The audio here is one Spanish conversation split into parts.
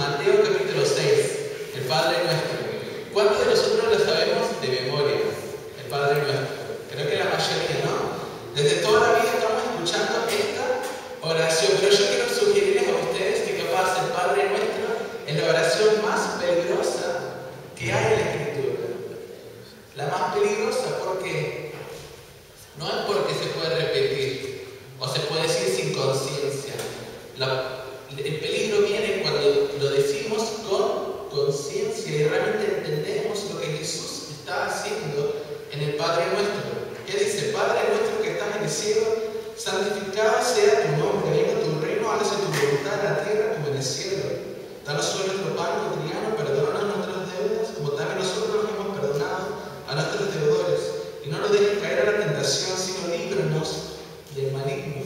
Mateo capítulo 6, el Padre Nuestro. ¿Cuántos de nosotros lo sabemos de memoria? El Padre Nuestro. Creo que la mayoría, ¿no? Desde toda la vida estamos escuchando esta oración, pero yo quiero sugerirles a ustedes que capaz el Padre Nuestro es la oración más peligrosa que hay en la Escritura. La más peligrosa, ¿por qué? No es porque se puede repetir o se puede decir sin conciencia. El peligro viene cuando lo decimos con conciencia y realmente entendemos lo que Jesús está haciendo en el Padre Nuestro. ¿Qué dice? Padre nuestro que estás en el cielo, santificado sea tu nombre, venga tu reino, hágase tu voluntad en la tierra como en el cielo. Danos hoy nuestro pan cotidiano, perdónanos nuestras deudas, como también nosotros nos hemos perdonado a nuestros deudores. Y no nos dejes caer a la tentación, sino líbranos del maligno.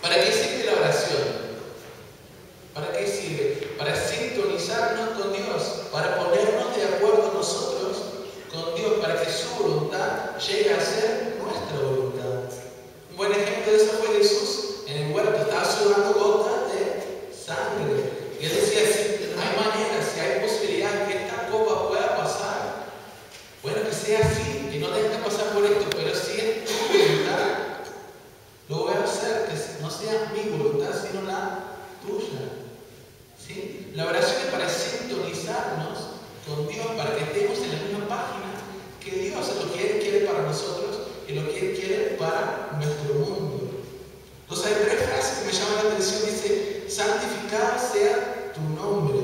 ¿Para qué sirve la oración? ¿Para qué sirve? Para sintonizarnos con Dios, para ponernos de acuerdo nosotros con Dios, para que su voluntad llegue a ser nuestra voluntad. Un buen ejemplo de eso fue Jesús en el huerto. Estaba sudando gotas de sangre. Y él decía, si hay manera, si hay posibilidad que esta copa pueda pasar, bueno, que sea así, que no tenga que pasar por esto, pero si es tu voluntad, lo voy a hacer, que no sea mi voluntad, sino la tuya. ¿Sí? La oración es para sintonizarnos con Dios, para que estemos en la misma página que Dios, lo que Él quiere para nosotros y lo que Él quiere para nuestro mundo. Entonces hay tres frases que me llaman la atención. Dice, santificado sea tu nombre,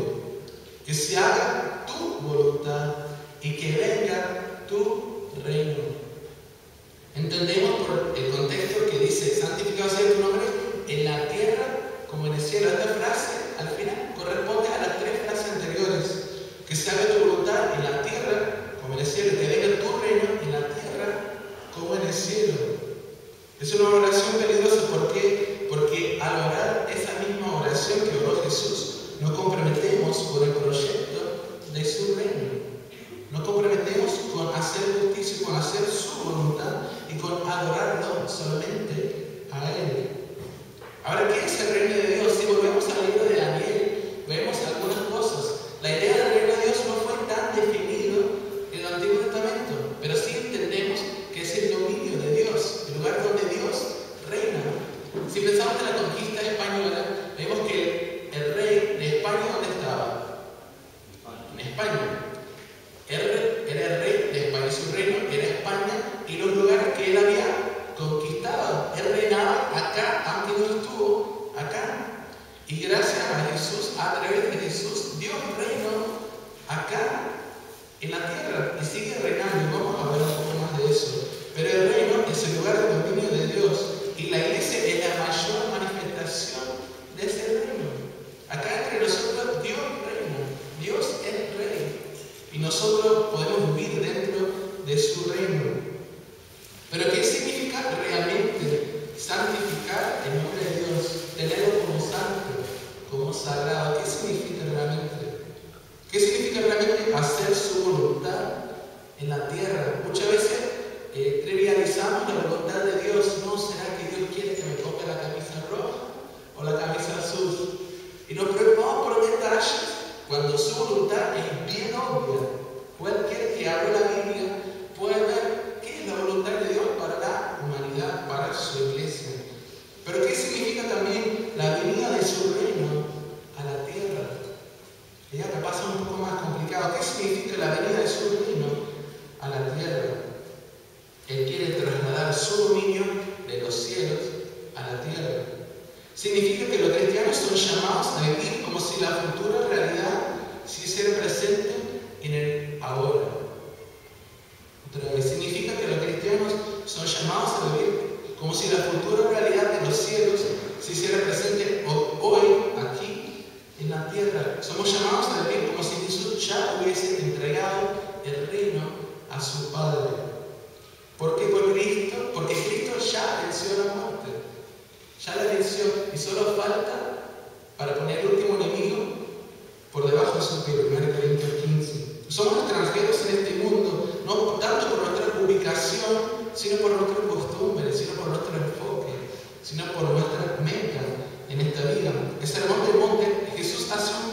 que se haga tu voluntad y que venga tu reino. Entendemos por el contexto que dice, santificado sea tu nombre en la tierra como en el cielo. Esta frase al final corresponde a las tres frases anteriores. Que se haga tu voluntad en la tierra como en el cielo, que venga tu reino en la tierra como en el cielo. Es una oración peligrosa. ¿Por qué? Porque al orar esa misma oración que oró Jesús, nos comprometemos con el proyecto de su reino. Nos comprometemos con hacer justicia, con hacer su voluntad y con adorarlo solamente a Él. Ahora, ¿qué es el reino de Dios? Si volvemos al libro de Daniel, vemos algunas cosas. La idea del reino de Dios no fue tan definido en el Antiguo Testamento, pero sí entendemos que es el dominio de Dios, el lugar donde Dios reina. Si pensamos en la conquista española, vemos que el rey de España, ¿dónde estaba? En España. Él era el rey de España, su reino era España y los lugares que él había conquistado. Él reinaba acá, aunque no estuvo acá. Y gracias a Jesús, a través de Jesús, Dios reinó acá en la tierra y sigue reinando. Y vamos a ver un poco más de eso. Pero el reino es el lugar de dominio de Dios y la iglesia es la mayor manifestación de ese reino. Acá entre nosotros Dios reina, Dios es rey y nosotros podemos vivir dentro de su reino. Pero ¿qué significa realmente santificar el nombre de Dios? Tenerlo como santo, como sagrado. ¿Qué significa realmente? ¿Qué significa realmente hacer su voluntad en la tierra? Muchas veces trivializamos la voluntad de Dios. ¿No será que Dios quiere que me ponga la camisa roja o la camisa azul? Y nos preocupamos por detalles cuando su voluntad es bien obvia. Cualquier que abra la Biblia puede ver qué es la voluntad de Dios para la humanidad, para su iglesia. Pero ¿qué significa también la venida de su reino a la tierra? Ya capaz es un poco más complicado. ¿Qué significa la venida de su reino a la tierra? Él quiere trasladar su dominio de los cielos a la tierra. Significa que los cristianos son llamados a vivir como si la futura realidad se hiciera presente en el ahora. Otra vez, significa que los cristianos son llamados a vivir como si la futura realidad de los cielos se hiciera presente hoy, aquí, en la tierra. Somos llamados a vivir como si Jesús ya hubiese entregado el reino a su Padre. ¿Por qué? Porque Cristo ya venció la muerte. Ya la venció y solo falta para poner el último enemigo por debajo de su pie. 1 Corintios 15. Somos extranjeros en este mundo, no tanto por nuestra ubicación, sino por nuestras costumbres, sino por nuestro enfoque, sino por nuestra meta en esta vida. El sermón del monte, Jesús hace un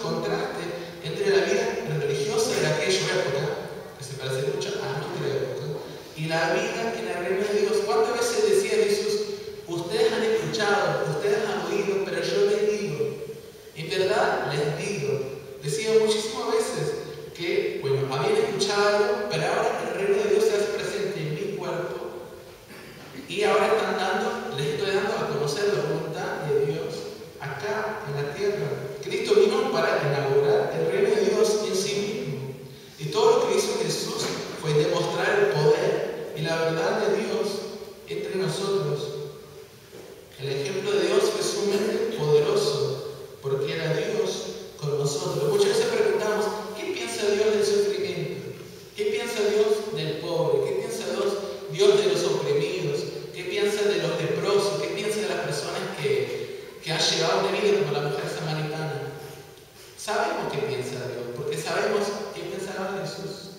qué piensa Dios, porque sabemos qué pensaba Jesús.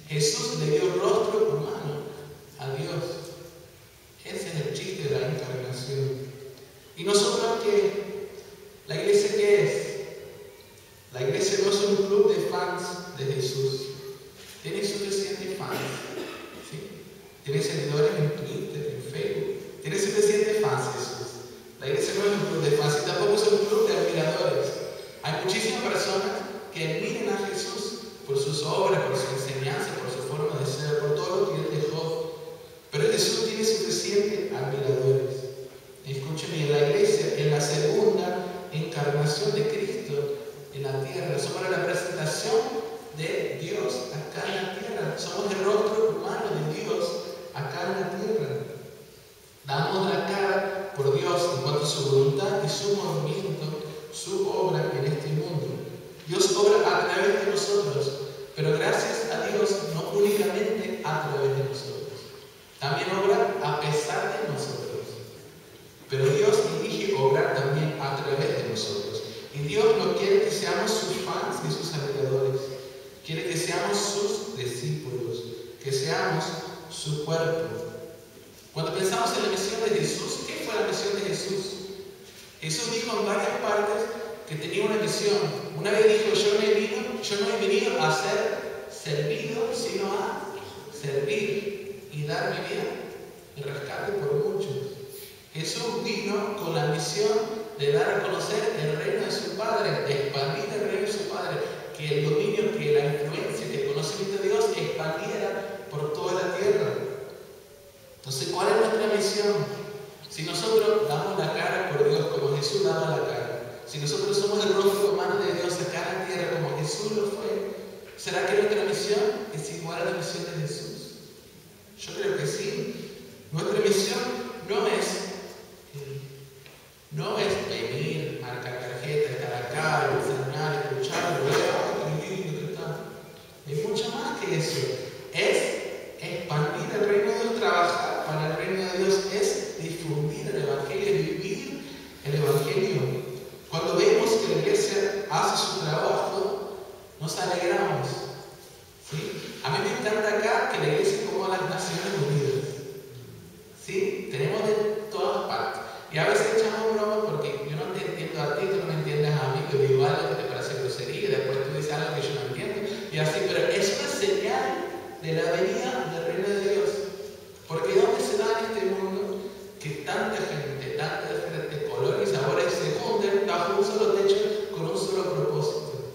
Jesús le dio rostro humano a Dios. Ese es el chiste de la encarnación. ¿Y nosotros qué? ¿La iglesia qué es? La iglesia no es un club de fans de Jesús. Tiene suficientes fans. ¿Sí? Tiene seguidores en Twitter, en Facebook. Tiene suficientes fans Jesús. La iglesia no es un club de fans y tampoco es un club de admiradores. Hay muchísimas personas que admiran a Jesús por sus obras, por su enseñanza, por su forma de ser, por todo lo que él dejó. Pero Jesús tiene suficientes admiradores. Escúcheme, en la iglesia, en la segunda encarnación de Cristo en la tierra, somos la representación de Dios acá en la tierra. Somos el rostro humano de Dios acá en la tierra. Damos la cara por Dios en cuanto a su voluntad y su movimiento, su obra en este mundo. Dios obra a través de nosotros, pero gracias a Dios no únicamente a través de nosotros. También obra a pesar de nosotros. Pero Dios elige obrar también a través de nosotros. Y Dios no quiere que seamos sus fans y sus admiradores. Quiere que seamos sus discípulos, que seamos su cuerpo. Cuando pensamos en la misión de Jesús, ¿qué fue la misión de Jesús? Jesús dijo en varias partes que tenía una misión. Una vez dijo, yo no he venido a ser servido, sino a servir y dar mi vida en rescate por muchos. Jesús vino con la misión de dar a conocer el reino de su Padre, de expandir el reino de su Padre, que el dominio, que la influencia, que el conocimiento de Dios expandiera por toda la tierra. Entonces, ¿cuál es nuestra misión? Si nosotros damos la cara por Dios como Jesús daba la cara, si nosotros somos el rostro humano de Dios acá en la tierra como Jesús lo fue, ¿será que nuestra misión es igual a la misión de Jesús? Yo creo que sí. Nuestra misión no es venir, marcar tarjeta, estar acá, enseñar, escuchar, qué lindo que está. Es mucho más que eso. Es expandir el reino de Dios, trabajar para el reino de Dios, es difundir el Evangelio, vivir el Evangelio. Cuando vemos que la iglesia hace su trabajo, nos alegramos. ¿Sí? A mí me encanta acá que la iglesia es como las Naciones Unidas. ¿Sí? Tenemos de todas partes. Y a veces echamos bromas porque yo no te entiendo a ti, tú no me entiendes a mí, que digo algo que te parece grosería, y después tú dices algo que yo no entiendo. Y así, pero es una señal de la venida del reino de Dios. Porque ¿dónde se da en este mundo que tanta gente, tantas diferentes colores y sabores se junten bajo un solo techo con un solo propósito?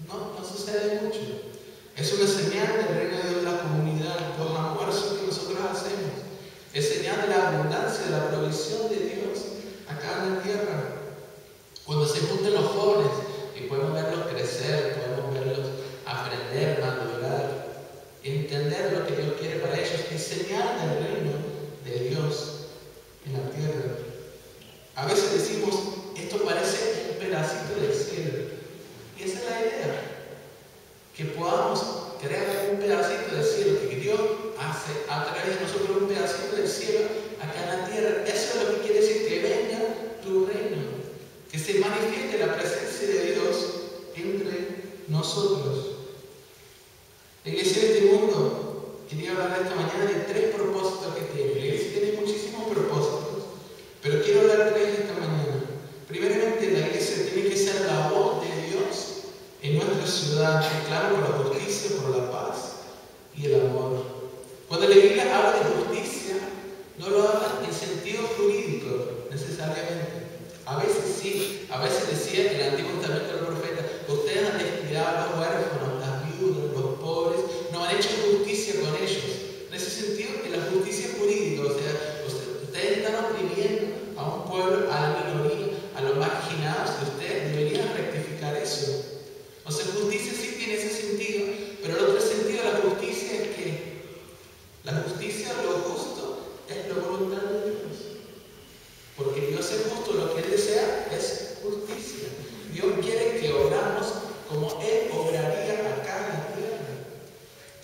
No sucede mucho. Es una señal del reino de Dios, de la comunidad, los almuerzos que nosotros hacemos. Es señal de la abundancia, de la provisión de Dios acá en la tierra. Cuando se juntan los jóvenes y podemos verlos crecer, podemos verlos aprender, madurar, entender lo que Dios quiere para ellos, es señal del reino de Dios en la tierra. A veces decimos, esto parece un pedacito del cielo. Y esa es la idea, que podamos crear un pedacito del cielo, que Dios hace a través de nosotros un pedacito del cielo acá en la tierra. Eso es lo que quiere decir, que venga tu reino, que se manifieste la presencia de Dios entre nosotros. La iglesia de este mundo, quería hablar esta mañana de 3 propósitos que tiene. La iglesia tiene muchísimos propósitos, pero quiero hablar de 3 esta mañana. Primeramente, la iglesia tiene que ser la voz de Dios en nuestra ciudad, que clama por la justicia, por la paz y el amor. Cuando la Biblia habla de justicia, no lo habla en sentido jurídico necesariamente. A veces sí, a veces decía en el Antiguo Testamento del profeta, ustedes han descuidado a los huérfanos, las viudas, los pobres, no han hecho justicia con ellos. En ese sentido, en la justicia jurídica, o sea, ustedes están oprimiendo a un pueblo, a la minoría, a los marginados, que ustedes deberían rectificar eso. O sea, justicia sí tiene ese sentido, pero el otro sentido de la justicia es que la justicia, lo justo, es la voluntad de Dios. Porque Dios es justo, lo que Él desea es justicia. Dios quiere que obramos como Él obraría acá en la tierra.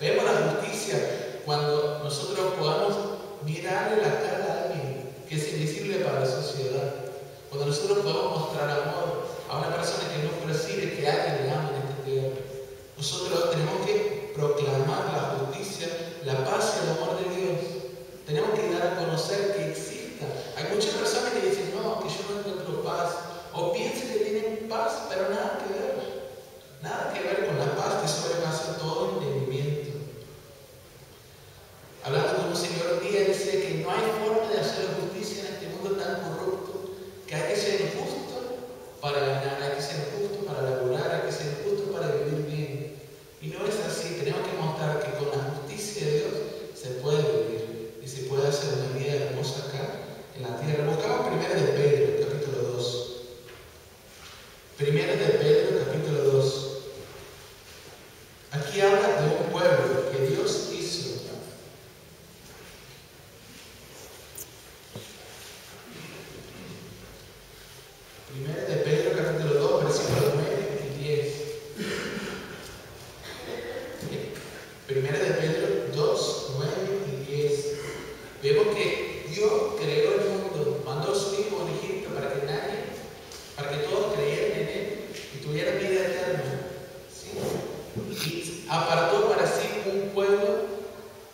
Vemos la justicia cuando nosotros podamos mirarle la cara a alguien que es invisible para la sociedad. Cuando nosotros podemos mostrar amor a una persona que nos percibe, que paz, pero nada que ver. Nada que ver con la paz que sobrepasa todo entendimiento. Hablando con un señor un día, decía que no hay forma de hacer justicia en este mundo tan corrupto, que hay que ser justo para ganar, hay que ser justo para laburar, hay que ser justo para vivir bien. Y no es así. Tenemos que mostrar que con la justicia de Dios se puede vivir y se puede hacer una vida hermosa acá en la tierra. Buscamos 1 de Pedro, capítulo 2. 1 de Pedro, capítulo 2. Aquí habla de un pueblo que Dios hizo. Primero de Pedro, capítulo 2, versículos 9 y 10. Primero de Pedro 2, 9 y 10. Vemos que Dios creó el mundo, mandó a su Hijo unigénito para que todos creyeran en Él y tuvieran vida eterna. ¿Sí? Y apartó para sí un pueblo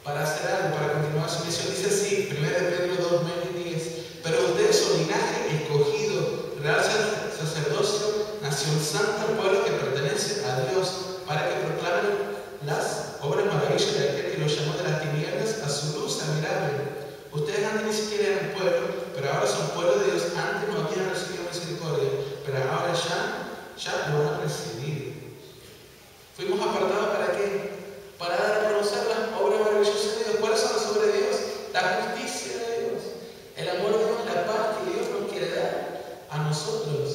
para hacer algo, para continuar su misión. Dice así, 1 de Pedro 2, 9 y 10. Pero ustedes son linaje escogido, real sacerdocio, nación santa, pueblo que pertenece a Dios, para que proclamen las obras maravillosas de aquel que los llamó de las tinieblas a su luz admirable. Ustedes antes ni siquiera eran pueblo, pero ahora son pueblo de Dios. Antes no habían recibido misericordia, pero ahora ya lo han recibido. Fuimos apartados ¿para qué? Para dar a conocer las obras maravillosas de Dios. ¿Cuáles son las obras de Dios? La justicia de Dios, el amor de Dios, la paz que Dios nos quiere dar a nosotros.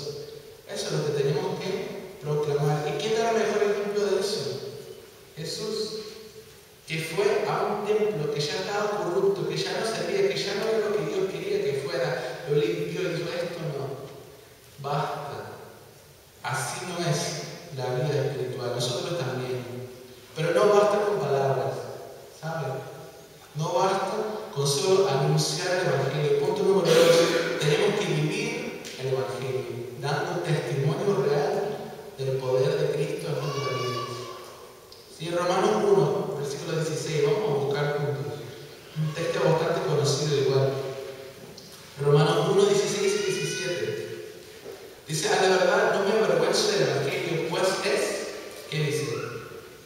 Eso es lo que tenemos que proclamar. ¿Y quién da el mejor ejemplo de eso? Jesús, que fue a un templo que ya estaba corrupto, que ya no servía, que ya no era lo que Dios quería que fuera, lo limpió y dijo: esto no, basta. Así no es la vida espiritual, nosotros también. Pero no basta con palabras, ¿saben? No basta con solo anunciar el Evangelio. Punto número 2, tenemos que vivir el Evangelio, dando testimonio real del poder de Cristo en nuestras vidas. Sí, Romanos 1, versículo 16, vamos a buscar juntos. Un texto bastante conocido igual. Romanos 1, 16 y 17. Dice: a la verdad no me avergüenzo del Evangelio, pues es, ¿qué dice?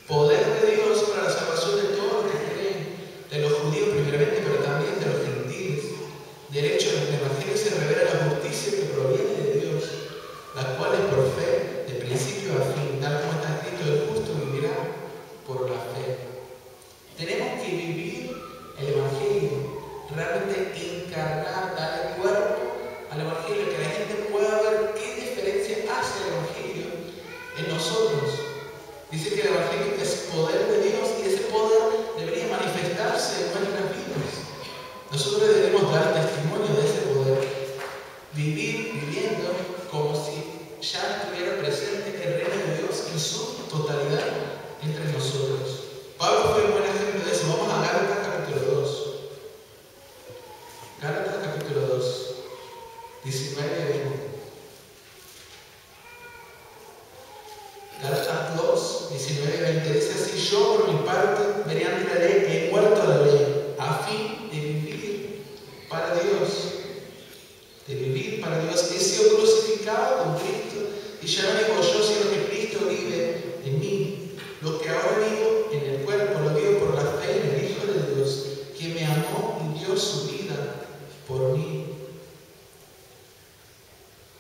Poder de Dios para la salvación de todos los que creen, de los judíos primeramente, pero también de los gentiles. De hecho, en el Evangelio se revela la justicia que proviene de Dios, la cual es por fe, de principio a fin, tal como está escrito: el justo vivirá por la fe. Tenemos que vivir el Evangelio, realmente encarnar, darle cuerpo al Evangelio, que la gente pueda ver qué diferencia hace el Evangelio en nosotros. Dice que el Evangelio es poder de Dios y ese poder debería manifestarse en nuestras vidas. Nosotros debemos dar testimonio de ese poder, viviendo como si ya estuviera presente el reino de Dios en su totalidad entre nosotros. Pablo fue un buen ejemplo de eso. Vamos a Gálatas capítulo 2. Gálatas capítulo 2, 19 y 20. Gálatas 2, 19 y 20 dice así: yo por mi parte, mediante la ley, he muerto a la ley, a fin de vivir para Dios. De vivir para Dios. He sido crucificado con Cristo, y ya no vivo yo, sino que Cristo vive en mí. Lo que ahora vivo en el cuerpo, lo vivo por la fe en el Hijo de Dios, que me amó y dio su vida por mí.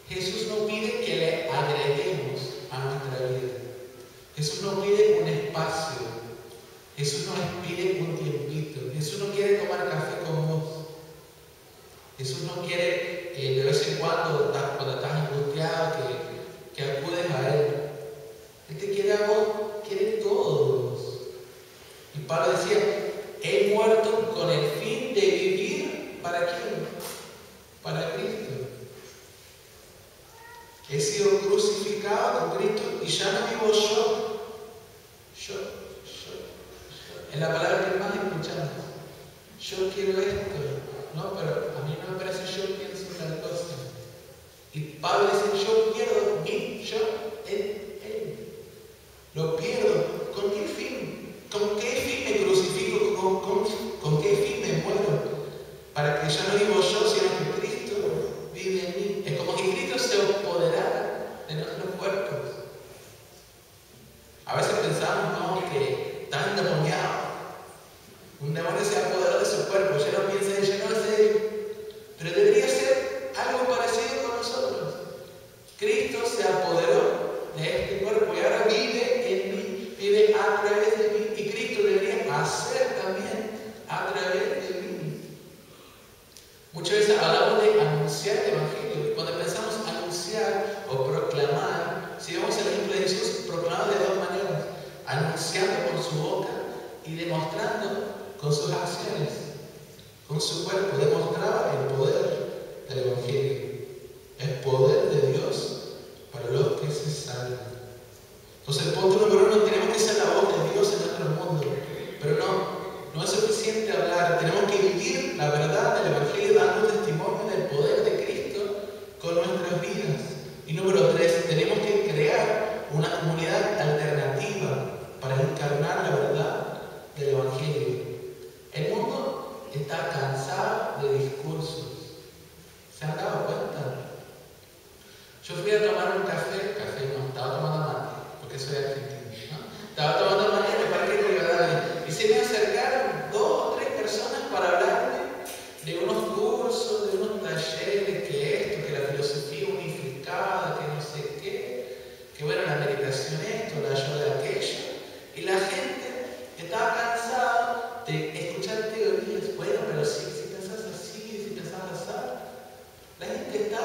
Jesús no pide que le agreguemos a nuestra vida. Jesús no pide un espacio. Jesús nos pide un tiempito. Jesús no quiere tomar café con vos. Jesús no quiere de vez en cuando estás angustiado, que acudes a Él. Él te quiere a vos, quiere todos. Y Pablo decía: he muerto con el fin de vivir ¿para quién? Para Cristo. He sido crucificado con Cristo y ya no vivo yo. Es la palabra que más escuchamos. Yo quiero esto. No, pero a mí no me parece, yo pienso tal cosa. Y Pablo dice: yo pierdo él. Lo pierdo. ¿Con qué fin? ¿Con qué fin me crucifico? ¿Con qué fin me muero? Para que ya no vivo yo, sino que Cristo vive en mí. Es como que Cristo se apoderara de nuestro cuerpo. apoderó de este cuerpo y ahora vive en mí, vive a través de mí, y Cristo debería hacer también a través de mí. Muchas veces hablamos de anunciar el Evangelio. Cuando pensamos anunciar o proclamar, si vemos el ejemplo de Jesús, proclamaba de dos maneras: anunciando con su boca y demostrando con sus acciones. Con su cuerpo demostraba el poder del Evangelio, el poder de Dios para los que se salvan. Entonces, el punto número uno, tenemos que ser la voz de Dios en nuestro mundo, pero no es suficiente hablar, tenemos que vivir la verdad del Evangelio dando testimonio del poder de Cristo con nuestras vidas. Y número tres, tenemos que crear una comunidad alternativa para encarnar la verdad del Evangelio. El mundo está cansado de discursos. ¿Se han dado cuenta? Yo fui a tomar un café no, estaba tomando mate, porque soy argentino, ¿no? Estaba tomando mate en el Parque Rivadavia y se me acercaron 2 o 3 personas para hablarme de unos cursos, de unos talleres, que esto, que la filosofía unificada, que no sé qué, que bueno, la meditación esto, la yoga aquello, y la gente estaba cansada de escuchar teorías. Bueno, pero si pensás así, si pensás así, la gente está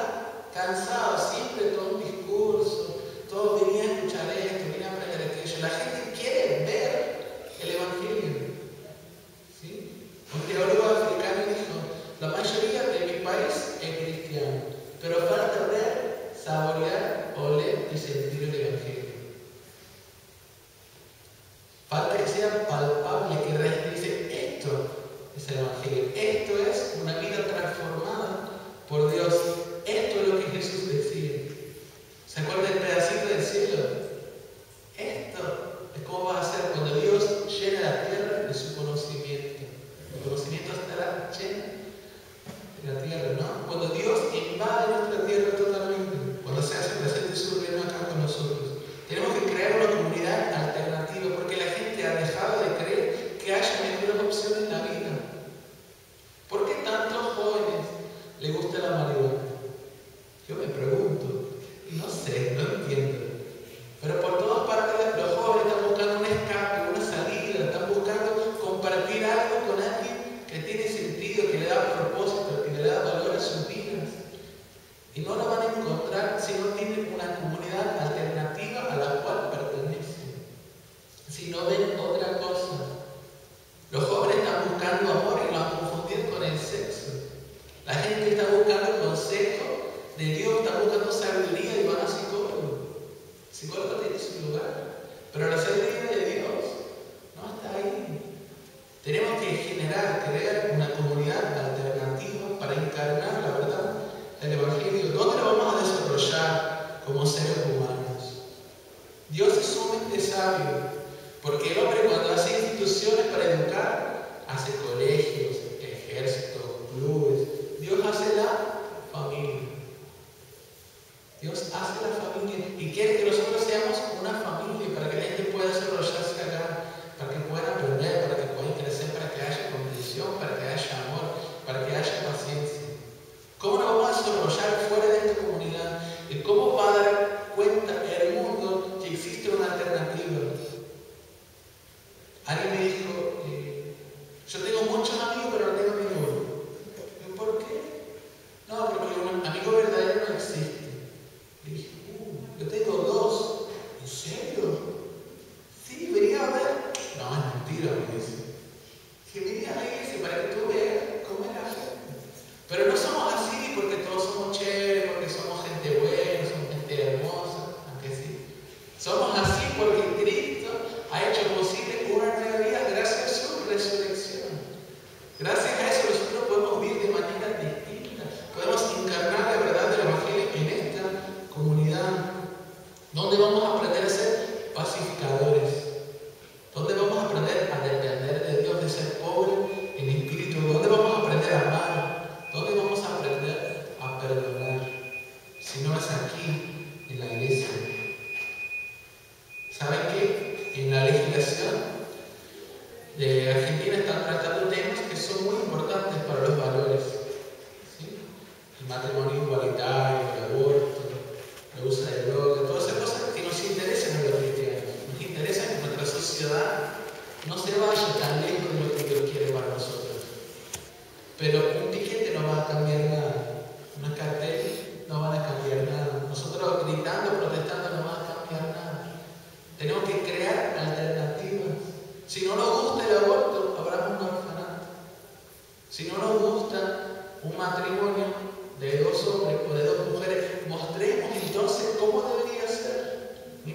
cansada, siempre todo un discurso, todos venían a escuchar esto, venían a aprender aquello. La gente quiere ver el Evangelio. ¿Sí? Un teólogo africano dijo: la mayoría de mi país es cristiano, pero falta ver, saborear, oler y sentir el Evangelio. Falta que sea palpable, que dice: esto es el Evangelio, esto es una vida transformada por Dios, esto es lo que Jesús decía. ¿Se acuerdan del pedacito del cielo? Esto es cómo va a ser cuando Dios llena la tierra de su conocimiento. El conocimiento estará lleno de la tierra, ¿no? Cuando Dios invade nuestra tierra totalmente, cuando se hace presente su reino acá con nosotros. Tenemos que crear una comunidad alternativa, porque la gente ha dejado de creer que haya mejores opciones en la vida. ¿Por qué tantos jóvenes les gusta la marihuana? Yo me pregunto, y no sé, no entiendo. Pero por todas partes los jóvenes están buscando un escape, una salida, están buscando compartir algo con alguien que tiene sentido, que le da propósito, que le da valor a sus vidas. Y no lo van a encontrar si no tienen una comunidad alternativa a la cual pertenecen. Si no ven otra cosa. Los jóvenes están buscando amor y lo han confundido con el sexo. La gente está buscando consejo de Dios, está buscando sabiduría y van a psicólogo. El psicólogo tiene su lugar, pero la sabiduría de Dios no está ahí. Tenemos que crear una comunidad alternativa para encarnar la verdad del Evangelio. ¿Dónde lo vamos a desarrollar como seres humanos? Dios es sumamente sabio, porque el hombre, cuando hace instituciones para educar, hace colegios, ejércitos, clubes. Dios hace la familia. Dios hace la familia y quiere que nosotros seamos una familia para que la gente pueda desarrollarse acá, para que puedan aprender, para que puedan crecer, para que haya comprensión, para que haya amor, para que haya paciencia. ¿Cómo nos vamos a desarrollar fuera de esta comunidad? ¿Y cómo va a dar cuenta el mundo que existe una alternativa? Alguien me dijo: yo tengo muchos amigos, pero no tengo ninguno. ¿Y por qué? No, porque un amigo verdadero no existe. Le dije: yo tengo 2. ¿En serio? Sí, venía a ver. No, es mentira, me dice. Que venía a la iglesia para que tú veas cómo es la gente. Pero no somos así porque todos somos chéveres, porque somos gente buena, somos gente hermosa, aunque sí. Somos así porque Cristo ha hecho posible una nueva vida gracias a su resurrección. Gracias a eso nosotros podemos vivir de manera distinta. Podemos encarnar la verdad del Evangelio en esta comunidad, donde vamos a aprender a ser pacificadores, donde vamos a aprender a depender de Dios, de ser pobres en espíritu, donde vamos a aprender a amar, donde vamos a aprender a perdonar. Si no es aquí, en la iglesia. ¿Saben qué? En la legislación de Argentina están tratando temas que son muy importantes para los valores. ¿Sí? El matrimonio igualitario, el aborto, el uso de drogas, todo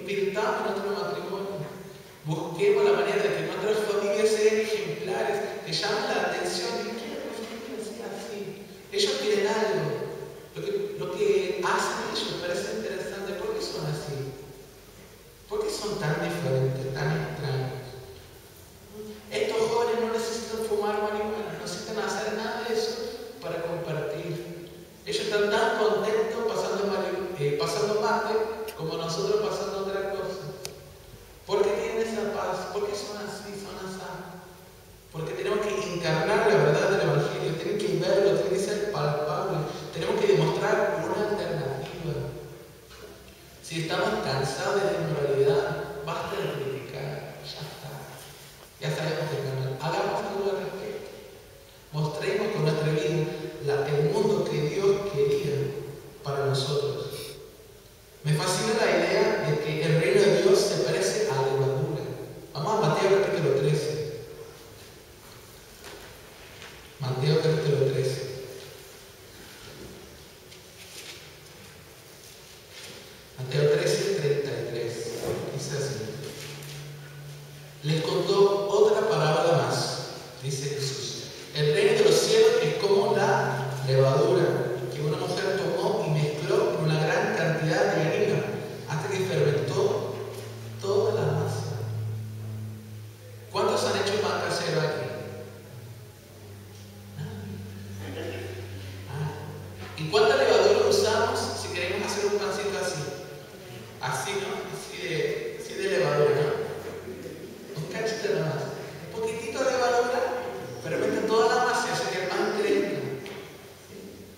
invirtamos en nuestro matrimonio. Busquemos la manera de que nuestras familias sean ejemplares, que llamen la atención y que mi familia sea así. Ellos tienen algo. Lo que hacen ellos parece interesante. ¿Por qué son así? ¿Por qué son tan diferentes, tan extraños? Estos jóvenes no necesitan fumar marihuana, no necesitan hacer nada de eso para compartir. Ellos están tan contentos pasando mate como nosotros pasando otra cosa. ¿Por qué tienen esa paz? ¿Por qué son así? Son así. Porque tenemos que encarnar la verdad del Evangelio, tenemos que verlo, tiene que ser palpable, tenemos que demostrar una alternativa. Si estamos cansados de la inmoralidad, basta de criticar, ya está. Ya sabemos que no. Hagamos algo al respecto. Mostremos con nuestra vida el mundo que Dios quería para nosotros. Me fascina la idea de que el reino de Dios se parece a la levadura. Vamos a Mateo capítulo 13. Mateo capítulo 13. Mateo 13, 33. Dice así. Les contó otra parábola más, dice Jesús. El reino de los cielos es como la levadura que una mujer tomó y mezcló con una gran cantidad de harina hasta que fermentó toda la masa. ¿Cuántos han hecho pan casero aquí? ¿Y cuánta levadura usamos si queremos hacer un pancito así? Así, ¿no? Así de levadura, ¿no? Un cachito nada más. Un poquitito de levadura, pero mete toda la masa y hace que el pan crezca.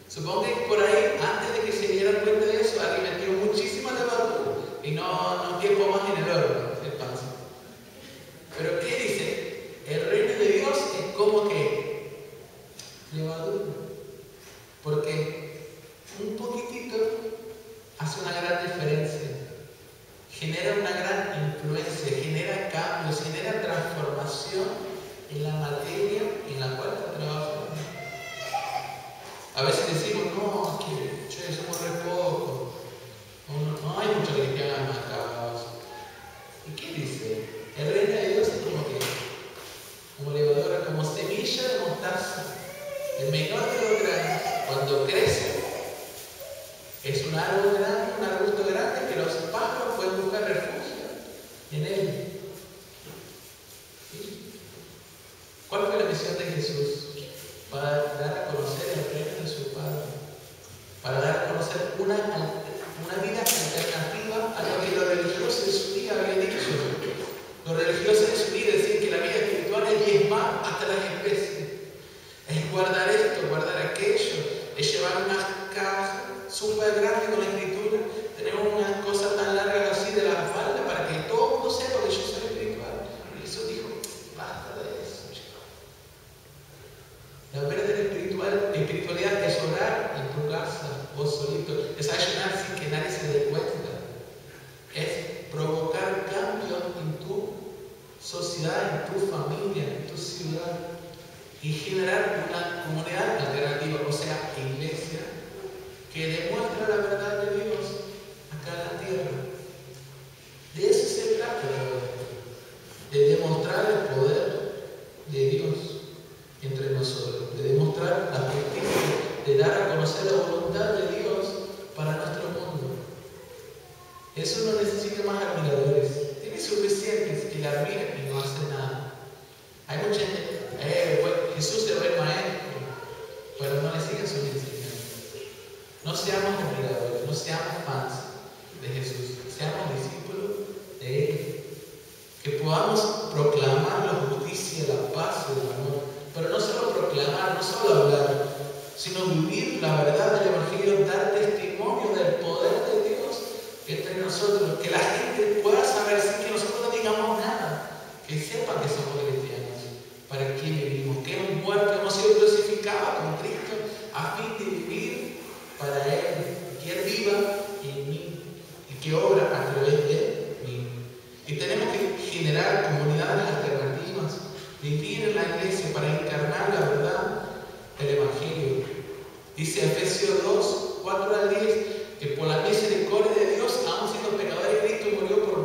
Supongo que por ahí, antes de que se dieran cuenta de eso, alguien metió muchísima levadura y no quedó más en el horno el pancito. Pero ¿qué dice? El reino de Dios es como que levadura. Porque un poquitito hace una gran diferencia, genera una gran influencia, genera cambios, genera transformación en la materia en la cual está trabajando. A veces decimos, no, que somos re pocos, no hay mucho cristiano acá. ¿Y qué dice? El reino de Dios es como levadura, como semilla de mostaza, el menor de los grandes. Cuando crece, es un árbol grande, un arbusto grande que los pájaros pueden buscar refugio en él. ¿Sí? ¿Cuál fue la misión de Jesús? Para dar a conocer el reino de su Padre, para dar a conocer una vida alternativa a lo que los religiosos de su día habían dicho. Los religiosos de su día decían que la vida espiritual es diezmar hasta las especies, es guardar esto, guardar aquello, es llevar unas cajas súper grandes con la escritura. Tenemos unas cosas tan largas así de la falda para que todo el mundo sepa que yo soy espiritual. Y Jesús dijo, basta de eso, chicos. La verdadera espiritualidad es orar en tu casa, vos solito. Es ayunar sin que nadie se dé cuenta. Es provocar cambios en tu sociedad, en tu familia, en tu ciudad. Y generar una comunidad alternativa, o sea, iglesia, que demuestra la verdad de Dios acá en la tierra. De eso se trata, de demostrar el poder de Dios entre nosotros, de demostrar la justicia, de dar a conocer la voluntad de Dios para nuestro mundo. Eso no necesita más admiradores, tiene suficientes que la admiran y no hacen nada. Hay mucha gente. Jesús se ve maestro, pero no le sigan sus enseñanzas. No seamos admiradores, no seamos fans de Jesús, seamos discípulos de Él. Que podamos proclamar la justicia, la paz y el amor, pero no solo proclamar, no solo hablar, sino vivir la verdad del Evangelio, dar testimonio del poder de Dios entre nosotros, que la gente pueda saber sin que nosotros no digamos nada, que sepan que somos cristianos. ¿Para qué vivimos? Que hemos muerto, hemos sido crucificados con Cristo a fin de vivir para Él, que Él viva en mí y que obra a través de mí. Y tenemos que generar comunidades alternativas, vivir en la iglesia para encarnar la verdad del Evangelio. Dice Efesios 2, 4 al 10, que por la misericordia de Dios, aun siendo pecadores, Cristo murió por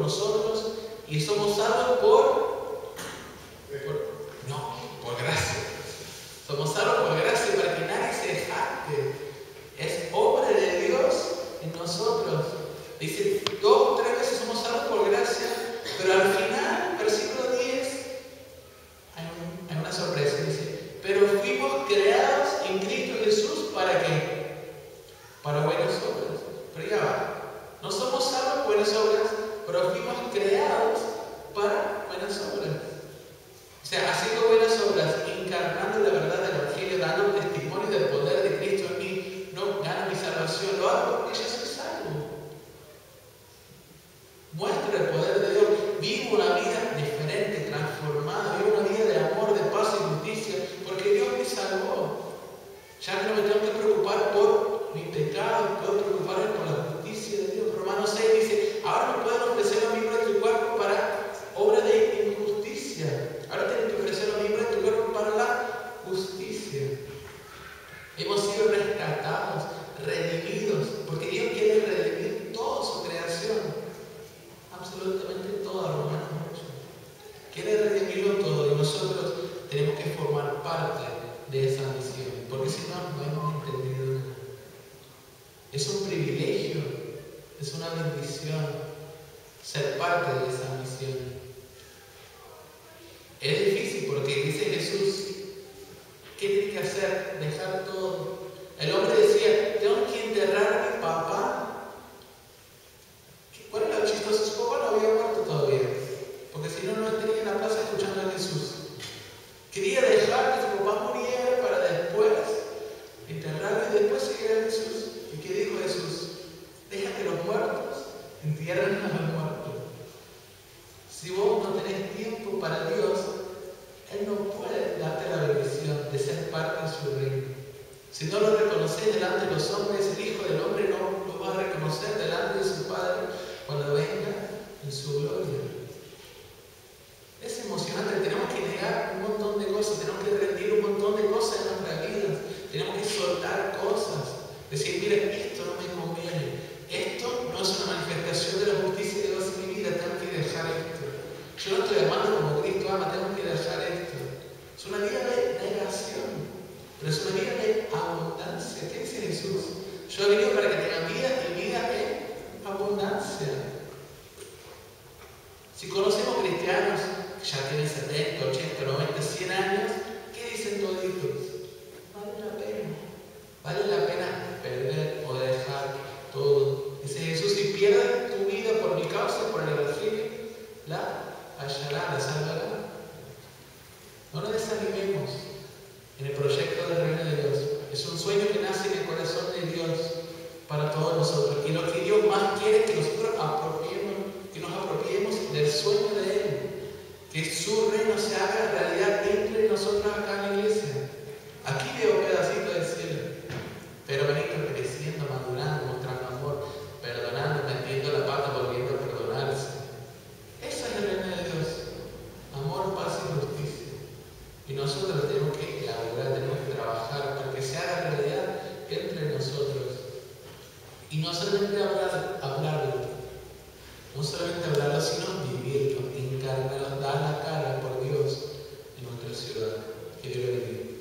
2 o 3 veces somos salvos por gracia, pero al final, versículo 10, hay una sorpresa, dice, pero fuimos creados en Cristo Jesús, ¿para qué? Para buenas obras. Pero ya va, no somos salvos por buenas obras, pero fuimos creados para buenas obras. O sea, haciendo buenas obras, encarnando la verdad del Evangelio, dando testimonio del poder de Cristo en mí, no gano mi salvación, lo hago porque ya soy salvo. Muestro el poder de Dios, vivo una vida diferente, transformada, vivo una vida de amor, de paz y justicia, porque Dios me salvó. Ya que no me tengo que preocupar por mi pecado, puedo preocuparme por la justicia de Dios. Romanos 6 dice, ahora no pueden ofrecer los miembros de tu cuerpo para obra de injusticia. Ahora tienen que ofrecer los miembros de tu cuerpo para la justicia. Hemos sido rescatados, redimidos, porque Dios quiere redimir toda su creación. Absolutamente toda, Romanos 8. Quiere redimirlo todo y nosotros tenemos que formar parte de esa misión, porque si no, no hemos entendido nada. Es un privilegio, es una bendición ser parte de esa misión. Es difícil porque dice Jesús, ¿qué tiene que hacer? Dejar todo. El hombre decía, tengo que enterrar a mi papá. ¿Cuál era lo chistoso? Su papá no había muerto todavía, porque si no, no estaría en la plaza escuchando a Jesús. Quería dejar que su papá muriera para después enterrarlo y después seguir a Jesús. ¿Y qué dijo Jesús? Deja que los muertos entierren a los muertos. Si vos no tenés tiempo para Dios, Él no puede darte la bendición de ser parte de su reino. Si no lo reconoces delante de los hombres, el Hijo del Hombre no lo va a reconocer delante de su Padre cuando venga en su gloria. Es emocionante, tenemos que negar un montón de cosas, tenemos que rendir un montón de cosas en nuestras vidas, tenemos que soltar cosas, decir, mira, esto no me conviene, esto no es una manifestación de la justicia de Dios en mi vida, tengo que dejar esto. Yo no estoy amando como Cristo ama, tengo que dejar esto. Es una vida de negación, pero es una vida de abundancia. ¿Qué dice Jesús? Yo he venido para que tengan vida y vida en abundancia. Si conocemos cristianos que ya tienen 70, 80, 90, 100 años, ¿qué dicen toditos? Vale la pena. Vale la pena perder o dejar todo. Dice Jesús, si pierdes tu vida por mi causa, por el Evangelio, la hallará, la salvará. No nos desanimemos en el proyecto del reino de Dios. Es un sueño que nace en el corazón de Dios para todos nosotros. Y lo que Dios más quiere es que nosotros nos apropiemos del sueño de Él. Que su reino se haga realidad entre nosotros acá en la iglesia. Aquí veo un pedacito del cielo, pero venimos creciendo, madurando, mostrando amor, perdonando, metiendo la pata, volviendo a perdonarse. Eso es el reino de Dios. Amor, paz y justicia. Y nosotros tenemos que elaborar, tenemos que trabajar para que se haga realidad entre nosotros. Y no solamente hablarlo, no solamente hablarlo, sino vivirlo, encarnarlo, dar la cara por Dios en nuestra ciudad. Que Dios lo bendiga.